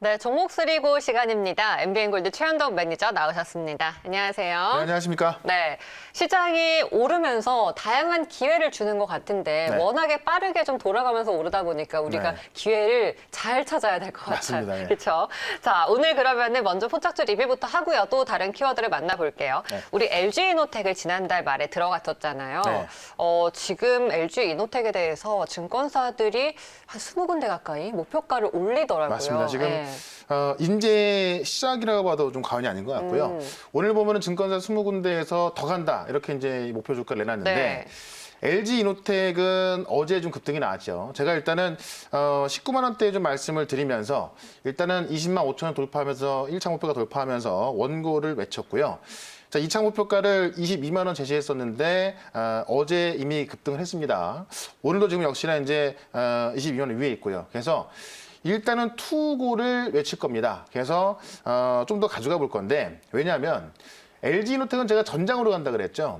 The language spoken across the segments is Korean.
네, 종목 수리고 시간입니다. MBN골드 최현덕 매니저 나오셨습니다. 안녕하세요. 네, 안녕하십니까? 네, 시장이 오르면서 다양한 기회를 주는 것 같은데 네. 워낙에 빠르게 좀 돌아가면서 오르다 보니까 우리가 네. 기회를 잘 찾아야 될 것 같아요. 맞습니다. 네. 그렇죠? 자, 오늘 그러면은 먼저 포착주 리뷰부터 하고요. 또 다른 키워드를 만나볼게요. 네. 우리 LG이노텍을 지난달 말에 들어갔었잖아요. 네. 지금 LG이노텍에 대해서 증권사들이 한 20군데 가까이 목표가를 올리더라고요. 맞습니다. 지금 네. 이제 시작이라고 봐도 좀 과언이 아닌 것 같고요. 오늘 보면은 증권사 20군데에서 더 간다 이렇게 이제 목표 주가를 내놨는데 네. LG이노텍은 어제 좀 급등이 나왔죠. 제가 일단은 19만 원대에 좀 말씀을 드리면서 일단은 20만 5천 원 돌파하면서 1차 목표가 돌파하면서 원고를 외쳤고요. 자, 2차 목표가를 22만 원 제시했었는데 어제 이미 급등을 했습니다. 오늘도 지금 역시나 이제 22만 원 위에 있고요. 그래서 일단은 투고를 외칠 겁니다. 그래서 좀 더 가져가 볼 건데 왜냐하면 LG이노텍은 제가 전장으로 간다 그랬죠.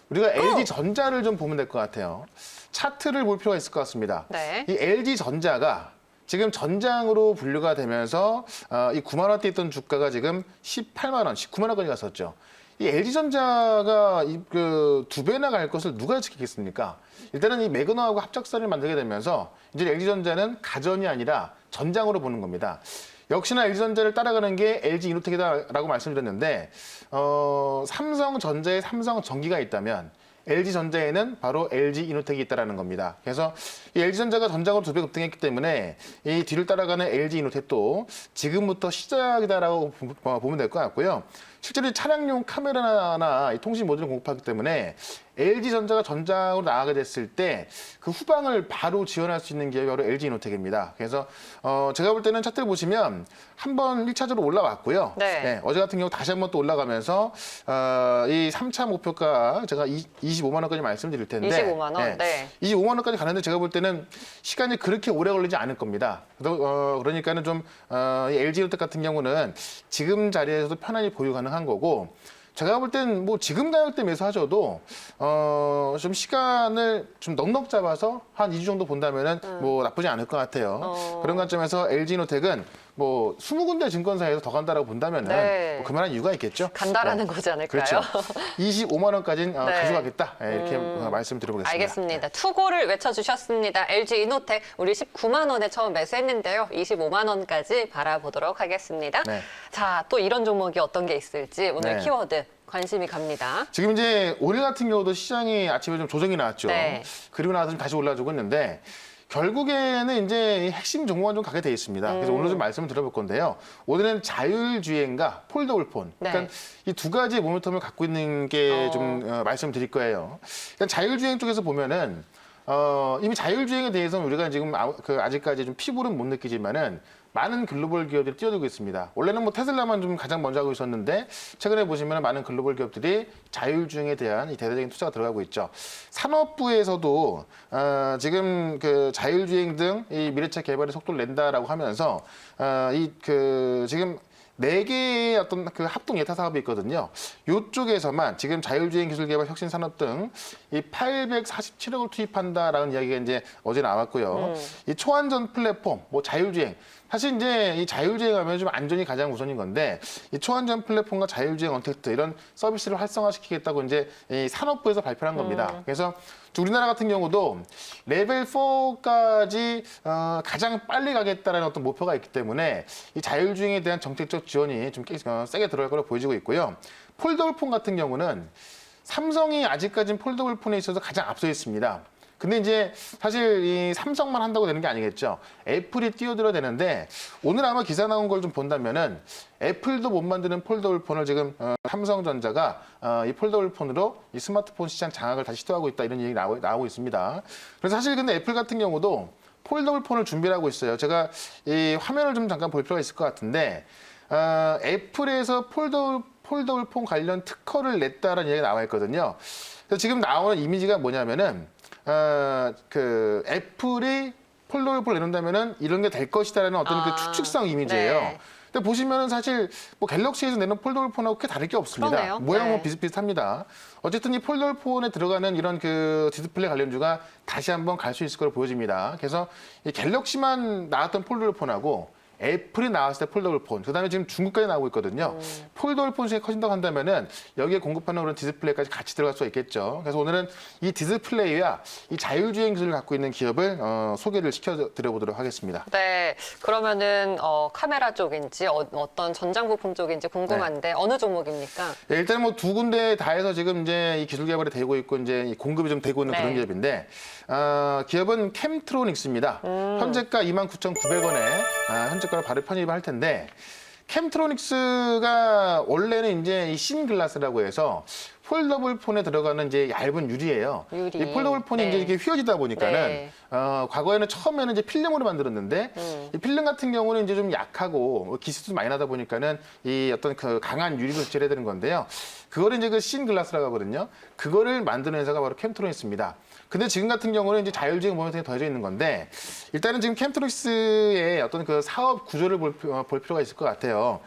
우리가 LG전자를 좀 보면 될 것 같아요. 차트를 볼 필요가 있을 것 같습니다. 네. 이 LG전자가 지금 전장으로 분류가 되면서 이 9만 원대 있던 주가가 지금 18만 원, 19만 원까지 갔었죠. 이 LG전자가 그 2배나 갈 것을 누가 예측했겠습니까? 일단은 이 매그너하고 합작사를 만들게 되면서 이제 LG전자는 가전이 아니라 전장으로 보는 겁니다. 역시나 LG전자를 따라가는 게 LG이노텍이다라고 말씀드렸는데 삼성전자에 삼성전기가 있다면 LG전자에는 바로 LG이노텍이 있다라는 겁니다. 그래서 이 LG전자가 전장으로 2배 급등했기 때문에 이 뒤를 따라가는 LG이노텍도 지금부터 시작이다라고 보면 될 것 같고요. 실제로 차량용 카메라나 통신 모듈을 공급하기 때문에 LG전자가 전장으로 나가게 됐을 때 그 후방을 바로 지원할 수 있는 기업이 바로 LG이노텍입니다. 그래서 제가 볼 때는 차트를 보시면 한번 1차적으로 올라왔고요. 네. 어제 같은 경우 다시 한번 또 올라가면서 이 3차 목표가 제가 25만 원까지 말씀드릴 텐데 25만 원? 네. 25만 원까지 가는데 제가 볼 때는 시간이 그렇게 오래 걸리지 않을 겁니다. 그러니까는 좀 이 LG이노텍 같은 경우는 지금 자리에서도 편안히 보유 가능한 거고 제가 볼 땐 뭐 지금 가격대 매수하셔도 좀 시간을 좀 넉넉 잡아서 한 2주 정도 본다면은 뭐 나쁘지 않을 것 같아요. 그런 관점에서 LG이노텍은 뭐 20군데 증권사에서 더 간다라고 본다면은 네. 뭐 그만한 이유가 있겠죠. 간다라는 거지 않을까요? 그렇죠. 25만 원까지는 네. 가져가겠다 이렇게 말씀드려보겠습니다. 알겠습니다. 투고를 외쳐주셨습니다. LG이노텍 우리 19만 원에 처음 매수했는데요. 25만 원까지 바라보도록 하겠습니다. 네. 자, 또 이런 종목이 어떤 게 있을지 오늘 네. 키워드 관심이 갑니다. 지금 이제 오늘 같은 경우도 시장이 아침에 좀 조정이 나왔죠. 네. 그리고 나서 좀 다시 올라주고 있는데 결국에는 이제 이 핵심 종목만 좀 가게 돼 있습니다. 그래서 오늘 좀 말씀을 드려볼 건데요. 오늘은 자율주행과 폴더블폰. 네. 그러니까 이 두 가지의 모멘텀을 갖고 있는 게 좀 말씀드릴 거예요. 일단 자율주행 쪽에서 보면은 이미 자율주행에 대해서는 우리가 지금 아직까지 좀 피부는 못 느끼지만은 많은 글로벌 기업들이 뛰어들고 있습니다. 원래는 뭐 테슬라만 좀 가장 먼저 하고 있었는데 최근에 보시면 많은 글로벌 기업들이 자율주행에 대한 이 대대적인 투자가 들어가고 있죠. 산업부에서도 지금 그 자율주행 등 이 미래차 개발의 속도를 낸다라고 하면서 지금 4개의 어떤 그 합동 예타 사업이 있거든요. 이쪽에서만 지금 자율주행 기술 개발 혁신 산업 등 이 847억을 투입한다라는 이야기가 이제 어제 나왔고요. 이 초안전 플랫폼, 뭐 자율주행. 사실 이제 이 자율주행하면 좀 안전이 가장 우선인 건데 이 초안전 플랫폼과 자율주행 언택트 이런 서비스를 활성화시키겠다고 이제 이 산업부에서 발표한 겁니다. 그래서 우리나라 같은 경우도 레벨 4까지 가장 빨리 가겠다라는 어떤 목표가 있기 때문에 이 자율주행에 대한 정책적 지원이 좀 세게 들어갈 걸로 보여지고 있고요. 폴더블폰 같은 경우는 삼성이 아직까지는 폴더블폰에 있어서 가장 앞서 있습니다. 근데 이제 사실 이 삼성만 한다고 되는 게 아니겠죠. 애플이 뛰어들어야 되는데 오늘 아마 기사 나온 걸 좀 본다면은 애플도 못 만드는 폴더블폰을 지금 삼성전자가 이 폴더블폰으로 이 스마트폰 시장 장악을 다시 시도하고 있다 이런 얘기 나오고 있습니다. 그래서 사실 근데 애플 같은 경우도 폴더블폰을 준비를 하고 있어요. 제가 이 화면을 좀 잠깐 볼 필요가 있을 것 같은데 애플에서 폴더블폰 관련 특허를 냈다라는 얘기가 나와 있거든요. 그래서 지금 나오는 이미지가 뭐냐면은 애플이 폴더블폰을 내놓는다면은 이런 게 될 것이다라는 어떤 그 추측성 이미지예요. 네. 근데 보시면은 사실 뭐 갤럭시에서 내는 폴더블폰하고 크게 다를 게 없습니다. 그러네요. 모양은 네. 비슷비슷합니다. 어쨌든 이 폴더블폰에 들어가는 이런 그 디스플레이 관련주가 다시 한번 갈 수 있을 걸로 보여집니다. 그래서 이 갤럭시만 나왔던 폴더블폰하고 애플이 나왔을 때 폴더블 폰, 그다음에 지금 중국까지 나오고 있거든요. 폴더블 폰 시장이 커진다고 한다면은 여기에 공급하는 그런 디스플레이까지 같이 들어갈 수가 있겠죠. 그래서 오늘은 이 디스플레이와 이 자율주행 기술을 갖고 있는 기업을 소개를 시켜드려보도록 하겠습니다. 네, 그러면은 카메라 쪽인지 어떤 전장 부품 쪽인지 궁금한데 어느 종목입니까? 네, 일단 뭐 두 군데 다 해서 지금 이제 이 기술 개발이 되고 있고 이제 이 공급이 좀 되고 있는 네. 그런 기업인데 기업은 캠트로닉스입니다. 현재가 29,900원에 현재가로 바로 편입을 할 텐데 캠트로닉스가 원래는 이제 이 신글라스라고 해서 폴더블 폰에 들어가는 이제 얇은 유리예요. 유리. 이 폴더블 폰이 네. 이제 이렇게 휘어지다 보니까는 네. 과거에는 처음에는 이제 필름으로 만들었는데 이 필름 같은 경우는 이제 좀 약하고 기스도 많이 나다 보니까는 이 어떤 그 강한 유리로 대체해야 되는 건데요. 그거를 이제 그 신글라스라고 하거든요. 그거를 만드는 회사가 바로 캠트로닉스입니다. 근데 지금 같은 경우는 이제 자율주행 모멘텀이 더해져 있는 건데 일단은 지금 캠트로닉스의 어떤 그 사업 구조를 볼 필요가 있을 것 같아요.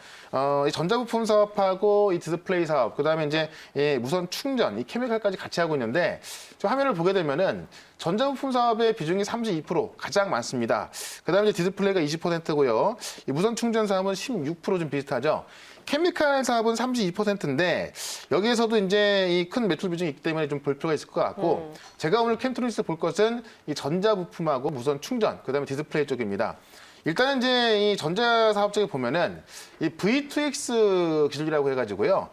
이 전자부품 사업하고 이 디스플레이 사업, 그다음에 이제 이 무선 충전, 이 케미칼까지 같이 하고 있는데 좀 화면을 보게 되면은 전자부품 사업의 비중이 32% 가장 많습니다. 그다음에 이제 디스플레이가 20%고요. 이 무선 충전 사업은 16% 좀 비슷하죠. 케미칼 사업은 32%인데 여기에서도 이제 이 큰 매출 비중이 있기 때문에 좀 볼 필요가 있을 것 같고 제가 오늘 캠트로닉스 볼 것은 이 전자부품하고 무선 충전, 그다음에 디스플레이 쪽입니다. 일단은 이제 이 전자 사업 쪽에 보면은 이 V2X 기술이라고 해가지고요.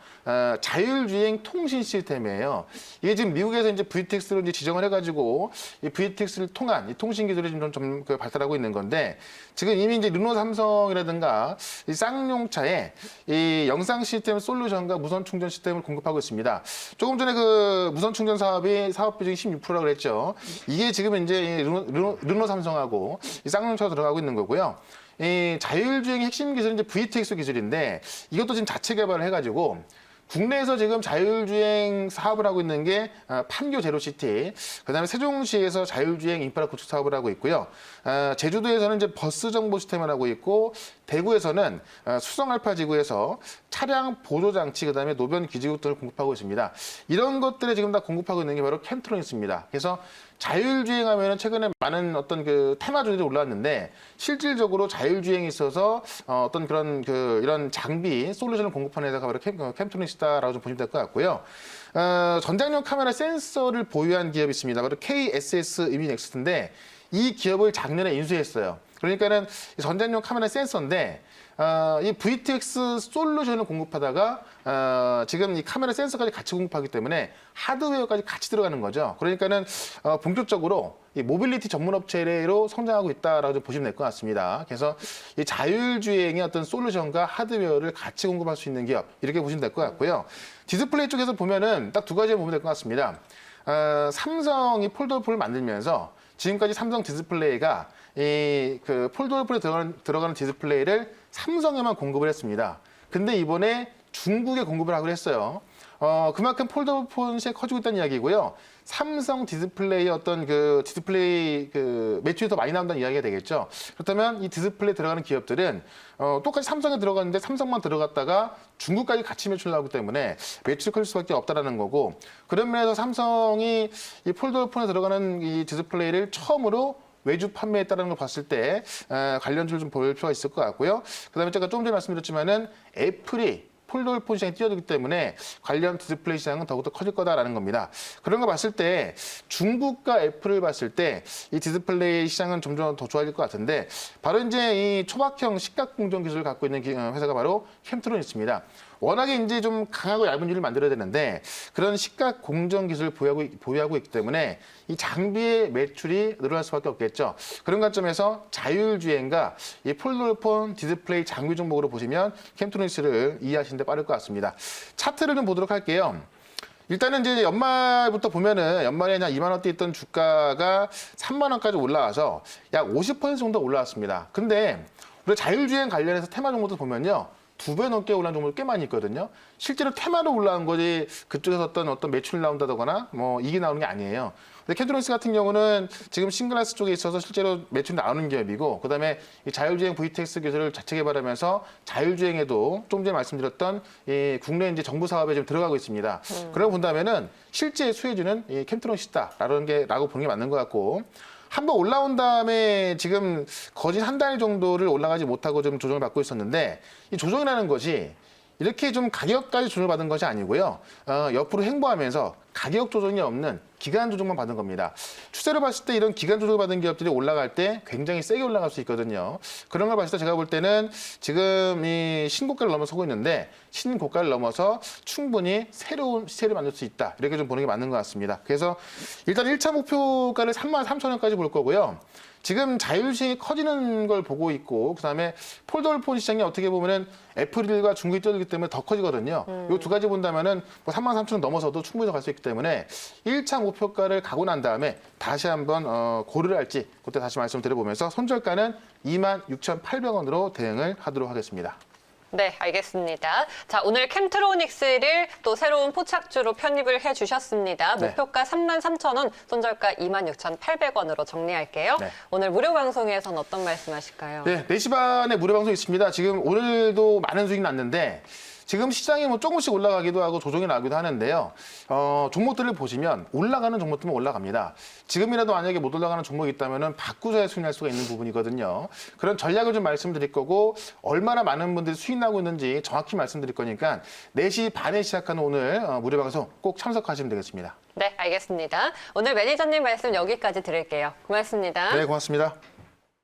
자율주행 통신 시스템이에요. 이게 지금 미국에서 이제 V2X로 이제 지정을 해가지고 이 V2X를 통한 이 통신 기술이 좀 발달하고 있는 건데 지금 이미 이제 르노 삼성이라든가 이 쌍용차에 이 영상 시스템 솔루션과 무선 충전 시스템을 공급하고 있습니다. 조금 전에 그 무선 충전 사업이 사업 비중이 16%라고 그랬죠. 이게 지금 이제 이 르노 삼성하고 이 쌍용차로 들어가고 있는 거고요. 이 자율주행의 핵심 기술은 이제 VTX 기술인데 이것도 지금 자체 개발을 해가지고 국내에서 지금 자율주행 사업을 하고 있는 게 판교 제로시티, 그다음에 세종시에서 자율주행 인프라 구축 사업을 하고 있고요. 제주도에서는 이제 버스 정보 시스템을 하고 있고 대구에서는 수성 알파 지구에서 차량 보조 장치, 그다음에 노변 기지국 등을 공급하고 있습니다. 이런 것들에 지금 다 공급하고 있는 게 바로 캠트로닉스입니다. 그래서 자율주행하면은 최근에 많은 어떤 그 테마주들이 올라왔는데 실질적으로 자율주행에 있어서 어떤 그런 이런 장비 솔루션을 공급하는 회사가 바로 캠트로닉스다라고 좀 보시면 될 것 같고요. 전장용 카메라 센서를 보유한 기업이 있습니다. 바로 KSS 이미넥스트인데 이 기업을 작년에 인수했어요. 그러니까는 전장용 카메라 센서인데 이 VTX 솔루션을 공급하다가 지금 이 카메라 센서까지 같이 공급하기 때문에 하드웨어까지 같이 들어가는 거죠. 그러니까는 본격적으로 이 모빌리티 전문 업체로 성장하고 있다라고 좀 보시면 될 것 같습니다. 그래서 이 자율주행의 어떤 솔루션과 하드웨어를 같이 공급할 수 있는 기업 이렇게 보시면 될 것 같고요. 디스플레이 쪽에서 보면은 딱 두 가지 보면 될 것 같습니다. 삼성이 폴더블을 만들면서 지금까지 삼성 디스플레이가 이 폴더블에 들어가는 디스플레이를 삼성에만 공급을 했습니다. 근데 이번에 중국에 공급을 하기로 했어요. 그만큼 폴더블 폰이 커지고 있다는 이야기고요. 삼성 디스플레이의 어떤 디스플레이 매출이 더 많이 나온다는 이야기가 되겠죠. 그렇다면 이 디스플레이 들어가는 기업들은 똑같이 삼성에 들어갔는데 삼성만 들어갔다가 중국까지 같이 매출 나오기 때문에 매출이 커질 수밖에 없다라는 거고 그런 면에서 삼성이 이 폴더블 폰에 들어가는 이 디스플레이를 처음으로 외주 판매했다는 걸 봤을 때 관련주를 좀 볼 필요가 있을 것 같고요. 그다음에 제가 조금 전에 말씀드렸지만은 애플이 폴더블 폰 시장에 뛰어들기 때문에 관련 디스플레이 시장은 더욱더 커질 거다라는 겁니다. 그런 거 봤을 때 중국과 애플을 봤을 때 이 디스플레이 시장은 점점 더 좋아질 것 같은데 바로 이제 이 초박형 식각 공정 기술을 갖고 있는 회사가 바로 캠트로닉스입니다. 워낙에 이제 좀 강하고 얇은 유리를 만들어야 되는데 그런 식각 공정 기술을 보유하고 있기 때문에 이 장비의 매출이 늘어날 수밖에 없겠죠. 그런 관점에서 자율주행과 이 폴더폰 디스플레이 장비 종목으로 보시면 캠트로닉스를 이해하시는 데 빠를 것 같습니다. 차트를 좀 보도록 할게요. 일단은 이제 연말부터 보면은 연말에 한 2만 원대 있던 주가가 3만 원까지 올라와서 약 50% 정도 올라왔습니다. 근데 우리 자율주행 관련해서 테마 종목도 보면요. 2배 넘게 올라온 종목이 꽤 많이 있거든요. 실제로 테마로 올라온 거지 그쪽에서 어떤 매출이 나온다거나 뭐 이게 나오는 게 아니에요. 근데 캠트로닉스 같은 경우는 지금 싱글라스 쪽에 있어서 실제로 매출이 나오는 기업이고 그다음에 이 자율주행 VTX 기술을 자체 개발하면서 자율주행에도 좀 전에 말씀드렸던 이 국내 이제 정부 사업에 좀 들어가고 있습니다. 그러고 본다면은 실제 수혜주는 이 캠트로닉스다라고 보는 게 맞는 것 같고 한번 올라온 다음에 지금 거진 한 달 정도를 올라가지 못하고 좀 조정을 받고 있었는데 이 조정이라는 것이 이렇게 좀 가격까지 조정을 받은 것이 아니고요. 옆으로 횡보하면서 가격 조정이 없는 기간 조정만 받은 겁니다. 추세로 봤을 때 이런 기간 조정을 받은 기업들이 올라갈 때 굉장히 세게 올라갈 수 있거든요. 그런 걸 봤을 때 제가 볼 때는 지금 이 신고가를 넘어서고 있는데 신고가를 넘어서 충분히 새로운 시세를 만들 수 있다. 이렇게 좀 보는 게 맞는 것 같습니다. 그래서 일단 1차 목표가를 33,000원까지 볼 거고요. 지금 자율주행이 커지는 걸 보고 있고 그다음에 폴더폰 시장이 어떻게 보면은 애플과 중국이 뛰어들기 때문에 더 커지거든요. 이 두 가지 본다면은 뭐 33,000원 넘어서도 충분히 갈 수 있기 때문에 1차 목표가를 가고 난 다음에 다시 한번 고려를 할지 그때 다시 말씀드려보면서 손절가는 26,800원으로 대응을 하도록 하겠습니다. 네, 알겠습니다. 자, 오늘 캠트로닉스를 또 새로운 포착주로 편입을 해주셨습니다. 네. 목표가 33,000원, 손절가 26,800원으로 정리할게요. 네. 오늘 무료 방송에서는 어떤 말씀하실까요? 네, 4시 반에 무료 방송 있습니다. 지금 오늘도 많은 수익이 났는데 지금 시장이 뭐 조금씩 올라가기도 하고 조정이 나기도 하는데요. 종목들을 보시면 올라가는 종목들은 올라갑니다. 지금이라도 만약에 못 올라가는 종목이 있다면 바꾸셔야 수익 날 수가 있는 부분이거든요. 그런 전략을 좀 말씀드릴 거고 얼마나 많은 분들이 수익 나고 있는지 정확히 말씀드릴 거니까 4시 반에 시작하는 오늘 무료 방송 꼭 참석하시면 되겠습니다. 네, 알겠습니다. 오늘 매니저님 말씀 여기까지 드릴게요. 고맙습니다. 네, 고맙습니다.